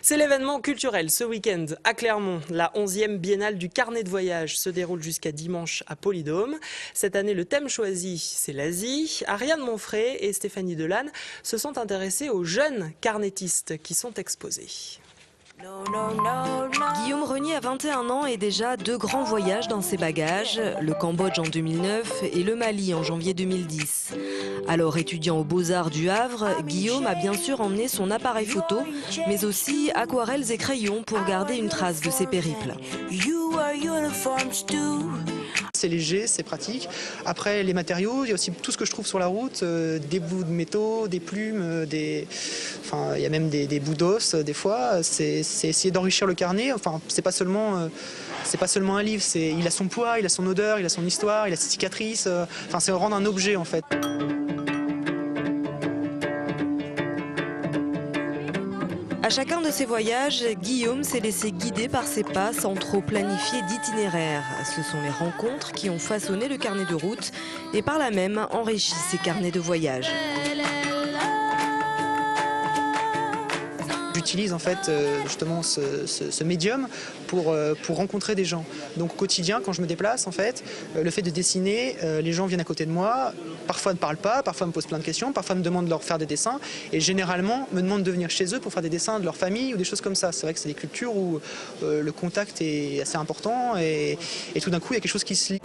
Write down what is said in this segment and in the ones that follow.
C'est l'événement culturel ce week-end à Clermont. La 11e biennale du carnet de voyage se déroule jusqu'à dimanche à Polydôme. Cette année, le thème choisi, c'est l'Asie. Ariane Monfray et Stéphanie Delanne se sont intéressées aux jeunes carnétistes qui sont exposés. Guillaume Renier a 21 ans et déjà 2 grands voyages dans ses bagages, le Cambodge en 2009 et le Mali en janvier 2010. Alors étudiant aux Beaux-Arts du Havre, Guillaume a bien sûr emmené son appareil photo, mais aussi aquarelles et crayons pour garder une trace de ses périples. C'est léger, c'est pratique. Après, les matériaux, il y a aussi tout ce que je trouve sur la route, des bouts de métaux, des plumes, enfin, il y a même des bouts d'os des fois. C'est essayer d'enrichir le carnet. Enfin, c'est pas seulement un livre, il a son poids, il a son odeur, il a son histoire, il a ses cicatrices. Enfin, c'est rendre un objet en fait. À chacun de ses voyages, Guillaume s'est laissé guider par ses pas sans trop planifier d'itinéraire. Ce sont les rencontres qui ont façonné le carnet de route et par là même enrichi ses carnets de voyage. J'utilise en fait justement ce médium pour rencontrer des gens. Donc au quotidien, quand je me déplace, en fait, le fait de dessiner, les gens viennent à côté de moi, parfois ne parlent pas, parfois me posent plein de questions, parfois me demandent de leur faire des dessins et généralement me demandent de venir chez eux pour faire des dessins de leur famille ou des choses comme ça. C'est vrai que c'est des cultures où le contact est assez important et tout d'un coup il y a quelque chose qui se lie.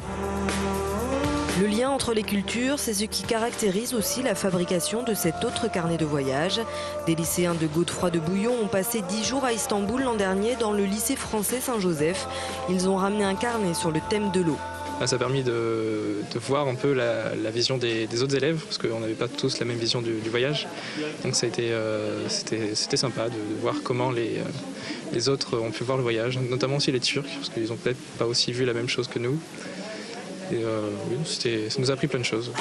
Le lien entre les cultures, c'est ce qui caractérise aussi la fabrication de cet autre carnet de voyage. Des lycéens de Godefroy-de-Bouillon ont passé 10 jours à Istanbul l'an dernier dans le lycée français Saint-Joseph. Ils ont ramené un carnet sur le thème de l'eau. Ça a permis de voir un peu la vision des autres élèves, parce qu'on n'avait pas tous la même vision du voyage. Donc ça a été, c'était sympa de voir comment les autres ont pu voir le voyage, notamment aussi les Turcs, parce qu'ils n'ont peut-être pas aussi vu la même chose que nous. Et oui, ça nous a appris plein de choses.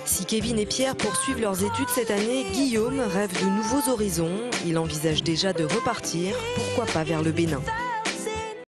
Si Kevin et Pierre poursuivent leurs études cette année, Guillaume rêve de nouveaux horizons. Il envisage déjà de repartir, pourquoi pas vers le Bénin.